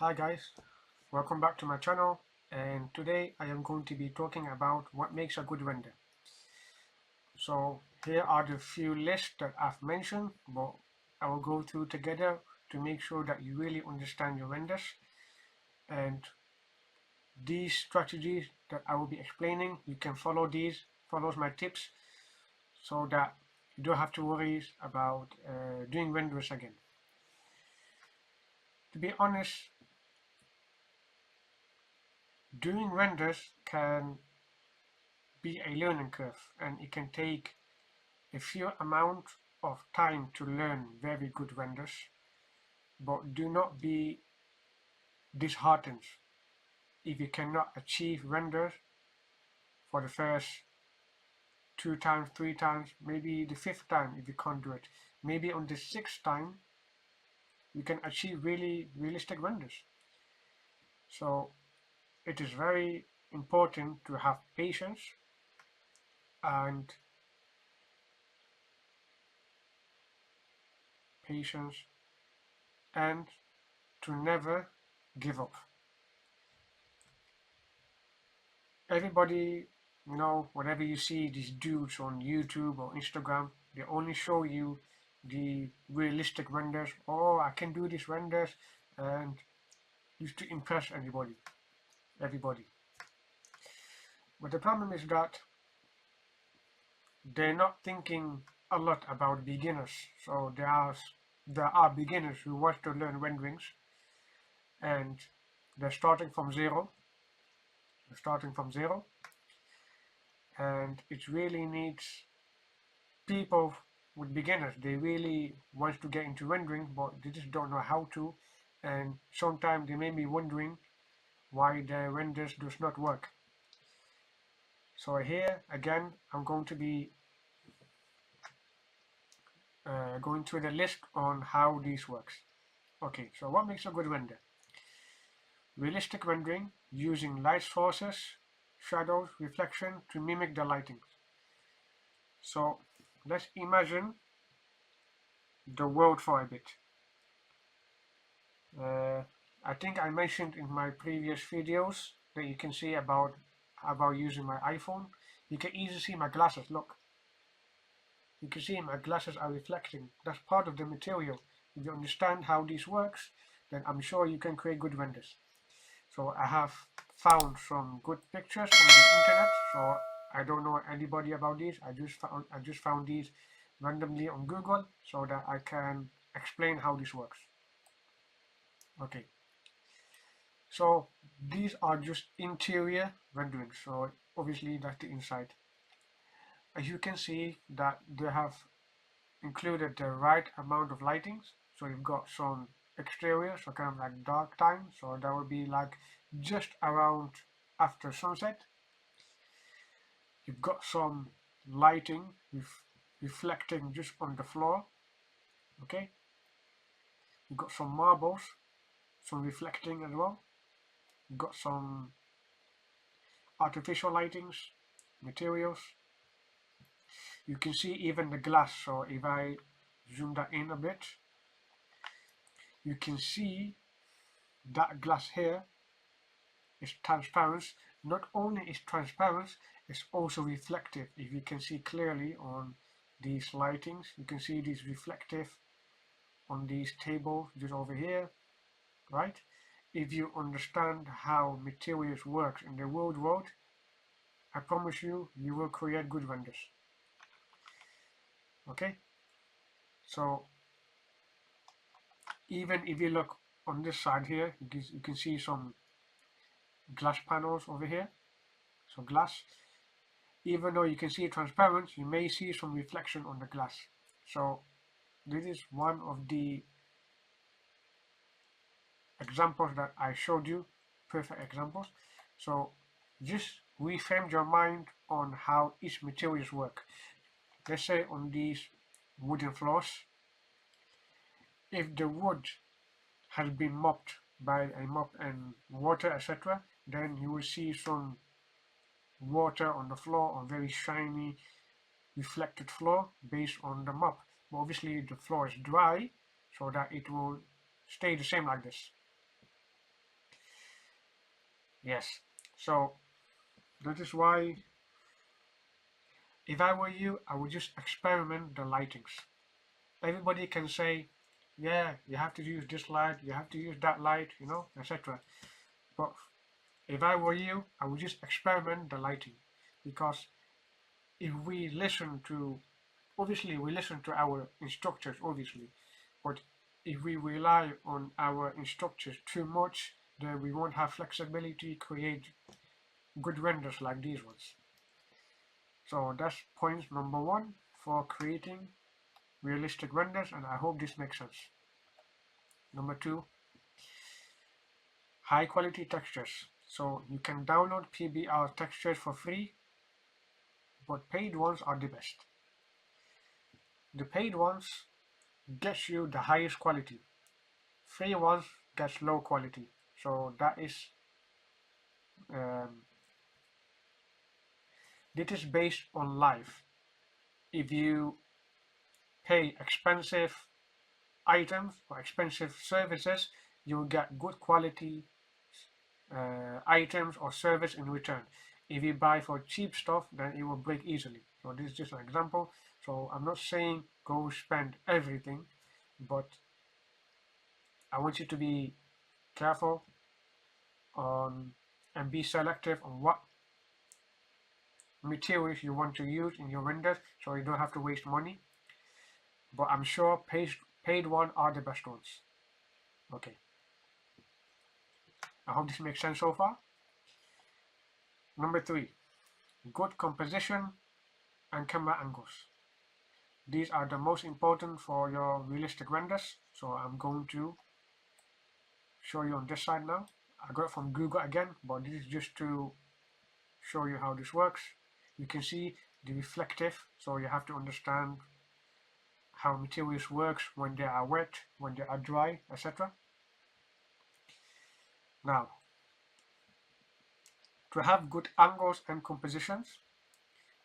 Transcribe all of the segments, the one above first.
Hi guys, welcome back to my channel, and today I am going to be talking about what makes a good render. So here are the few lists that I've mentioned, but I will go through together to make sure that you really understand your renders. And these strategies that I will be explaining, you can follow my tips, so that you don't have to worry about doing renders again. To be honest, doing renders can be a learning curve, and it can take a few amount of time to learn very good renders, but do not be disheartened if you cannot achieve renders for the first 2 times, 3 times, maybe the 5th time. If you can't do it, maybe on the 6th time you can achieve really realistic renders. So it is very important to have patience and to never give up. Everybody, whenever you see these dudes on YouTube or Instagram, they only show you the realistic renders. Oh, I can do these renders, and used to impress everybody. But the problem is that they're not thinking a lot about beginners. So there are beginners who want to learn renderings, and they're starting from zero. And it really needs people with beginners. They really want to get into rendering, but they just don't know how to, and sometimes they may be wondering why their renders does not work. So here again, I'm going to be going through the list on how this works. Okay, so what makes a good render? Realistic rendering using light sources, shadows, reflection to mimic the lighting. So let's imagine the world for a bit. I think I mentioned in my previous videos that you can see about using my iPhone. You can easily see my glasses. Look, you can see my glasses are reflecting. That's part of the material. If you understand how this works, then I'm sure you can create good renders. So I have found some good pictures on the internet. So I don't know anybody about these. I just found these randomly on Google so that I can explain how this works. Okay. So these are just interior renderings, so obviously that's the inside. As you can see that they have included the right amount of lightings. So you've got some exterior, so kind of like dark time, so that would be like just around after sunset. You've got some lighting reflecting just on the floor. Okay, you've got some marbles, some reflecting as well. You've got some artificial lightings, materials. You can see even the glass. So if I zoom that in a bit, you can see that glass here is transparent. Not only is transparent, it's also reflective. If you can see clearly on these lightings, you can see these reflective on these tables just over here, right? If you understand how materials works in the real world, I promise you, you will create good renders. Okay, so even if you look on this side here, you can see some glass panels over here. So glass, even though you can see it transparent, you may see some reflection on the glass. So this is one of the examples that I showed you, perfect examples. So just reframe your mind on how each materials work. Let's say on these wooden floors, if the wood has been mopped by a mop and water, etc., then you will see some water on the floor or very shiny reflected floor based on the mop. But obviously the floor is dry, so that it will stay the same like this. Yes, so that is why if I were you, I would just experiment the lightings. Everybody can say, yeah, you have to use this light, you have to use that light, you know, etc. But if I were you, I would just experiment the lighting, because if we listen to, obviously we listen to our instructors, obviously, but if we rely on our instructors too much, then we won't have flexibility to create good renders like these ones. So that's point number one for creating realistic renders, and I hope this makes sense. Number two, high quality textures. So you can download PBR textures for free, but paid ones are the best. The paid ones get you the highest quality. Free ones gets low quality. So that is this is based on life. If you pay expensive items or expensive services, you will get good quality items or service in return. If you buy for cheap stuff, then it will break easily. So this is just an example. So I'm not saying go spend everything, but I want you to be careful on and be selective on what materials you want to use in your renders, so you don't have to waste money. But I'm sure paid one are the best ones. Okay. I hope this makes sense so far. Number three, good composition and camera angles. These are the most important for your realistic renders. So I'm going to show you on this side now. I got it from Google again, but this is just to show you how this works. You can see the reflective, so you have to understand how materials works when they are wet, when they are dry, etc. Now, to have good angles and compositions,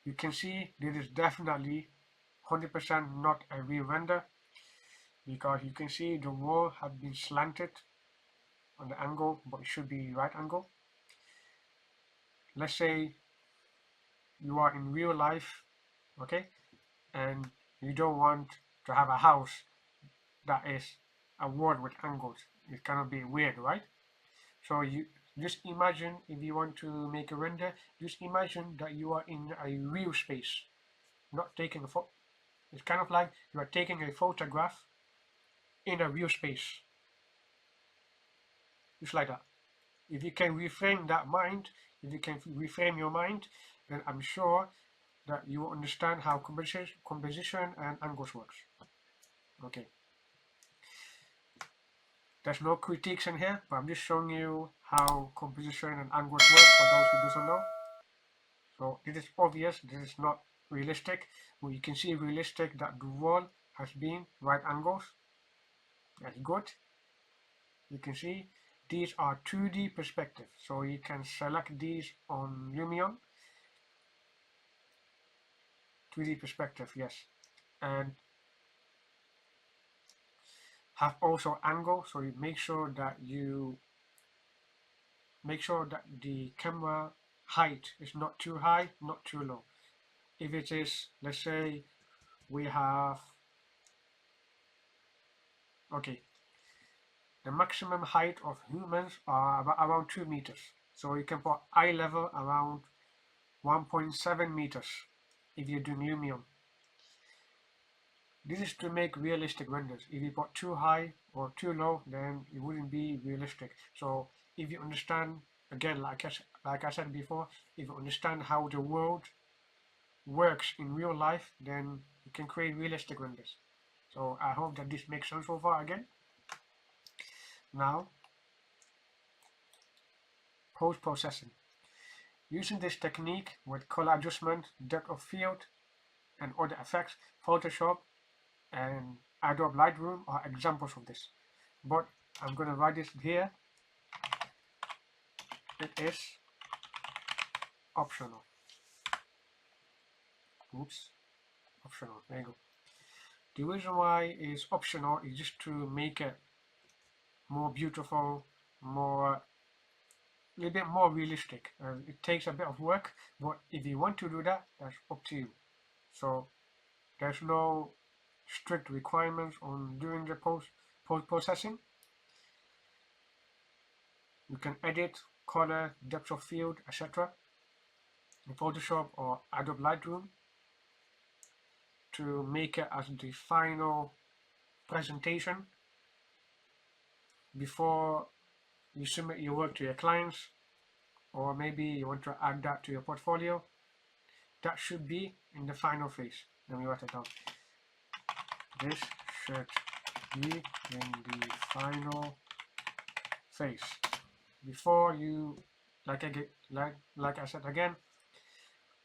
you can see this is definitely 100% not a real render, because you can see the wall has been slanted on the angle, but it should be right angle. Let's say you are in real life, okay, and you don't want to have a house that is a wall with angles. It cannot be weird, right? So you just imagine, if you want to make a render, just imagine that you are in a real space, not taking a photo. It's kind of like you are taking a photograph in a real space, just like that. If you can reframe that mind, if you can reframe your mind, then I'm sure that you will understand how composition and angles works. Okay. There's no critiques in here, but I'm just showing you how composition and angles work for those who doesn't know. So it is obvious this is not realistic, but you can see realistic that the wall has been right angles. That's good. You can see these are 2D perspective, so you can select these on Lumion. 2D perspective, yes, and have also angle, so you make sure that the camera height is not too high, not too low. If it is, let's say we have, okay, the maximum height of humans are around 2 meters. So you can put eye level around 1.7 meters if you're doing Lumion. This is to make realistic renders. If you put too high or too low, then it wouldn't be realistic. So if you understand, again, like I said before, if you understand how the world works in real life, then you can create realistic renders. So I hope that this makes sense so far again. Now, post-processing. Using this technique with color adjustment, depth of field, and other effects, Photoshop and Adobe Lightroom are examples of this. But I'm going to write this here. It is optional. Oops, optional. There you go. The reason why it's optional is just to make it more beautiful, more little bit more realistic. It takes a bit of work, but if you want to do that, that's up to you. So there's no strict requirements on doing the post-processing. You can edit, color, depth of field, etc. in Photoshop or Adobe Lightroom to make it as the final presentation before you submit your work to your clients, or maybe you want to add that to your portfolio. That should be in the final phase. Let me write it down. This should be in the final phase. Before you, like I said again,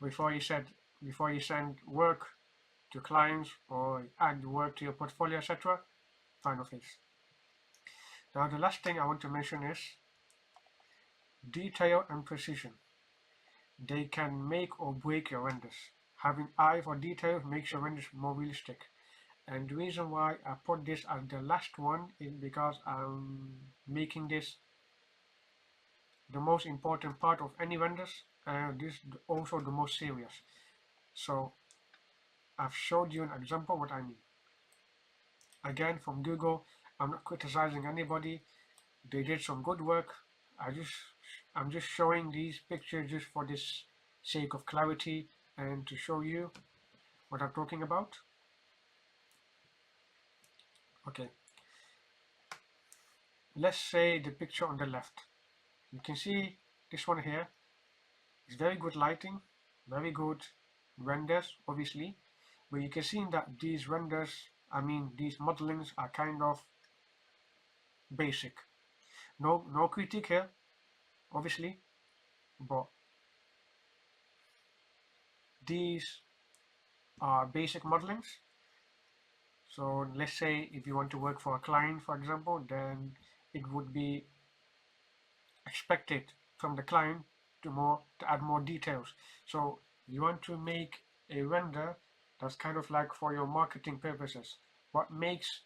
before you send work to clients or add work to your portfolio, etc. Final phase. Now the last thing I want to mention is detail and precision. They can make or break your renders. Having eye for detail makes your renders more realistic. And the reason why I put this as the last one is because I'm making this the most important part of any renders, and this is also the most serious. So I've showed you an example what I mean. Again, from Google, I'm not criticizing anybody. They did some good work. I'm just showing these pictures just for this sake of clarity and to show you what I'm talking about. Okay. Let's say the picture on the left. You can see this one here is very good lighting, very good renders, obviously. But you can see that these renders, these modelings are kind of basic. No critique here, obviously, but these are basic modelings. So let's say if you want to work for a client, for example, then it would be expected from the client to add more details. So you want to make a render that's kind of like for your marketing purposes. What makes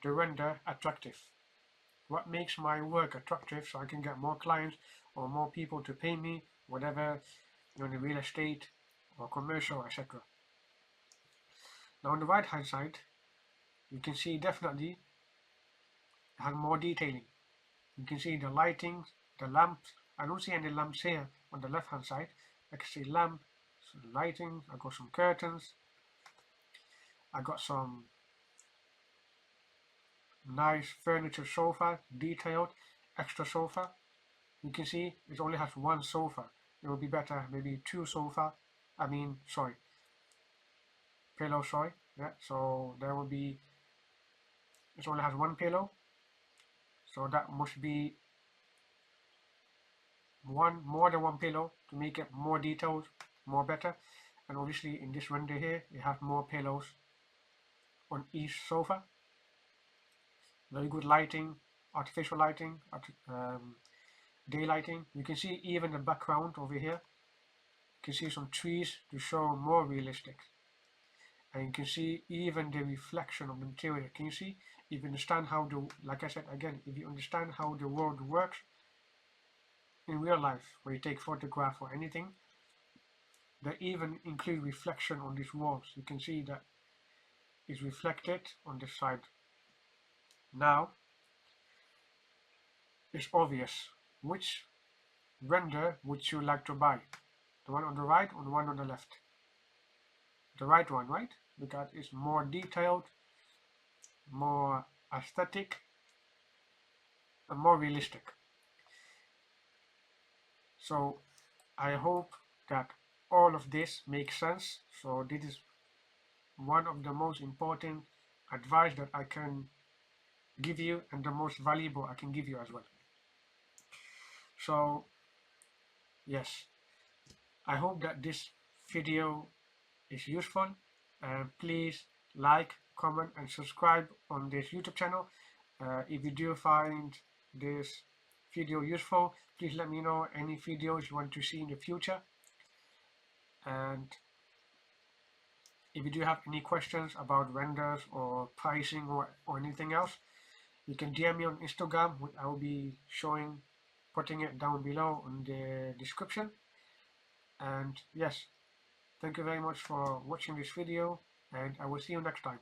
the render attractive? What makes my work attractive so I can get more clients or more people to pay me, whatever, in real estate or commercial, etc. Now on the right hand side, you can see definitely it has more detailing. You can see the lighting, the lamps. I don't see any lamps here on the left hand side. I can see lamp, some lighting, I got some curtains, I got some nice furniture sofa, detailed, extra sofa. You can see it only has one sofa. It would be better maybe two sofa, pillow, sorry. Yeah, so there will be, it only has one pillow. So that must be more than one pillow to make it more detailed, more better. And obviously in this render here, it has more pillows on each sofa. Very good lighting, artificial lighting, day lighting. You can see even the background over here. You can see some trees to show more realistic. And you can see even the reflection of the material. Can you see? If you understand how like I said again, if you understand how the world works in real life, where you take photograph or anything, they even include reflection on these walls. You can see that is reflected on this side. Now, it's obvious which render would you like to buy, the one on the right or the one on the left? The right one, right? Because it's more detailed, more aesthetic, and more realistic. So I hope that all of this makes sense. So this is one of the most important advice that I can give you, and the most valuable I can give you as well. So yes, I hope that this video is useful. Please like, comment and subscribe on this YouTube channel. If you do find this video useful, please let me know any videos you want to see in the future. And if you do have any questions about renders or pricing or anything else, you can DM me on Instagram. I will be showing putting it down below in the description. And yes, thank you very much for watching this video, and I will see you next time.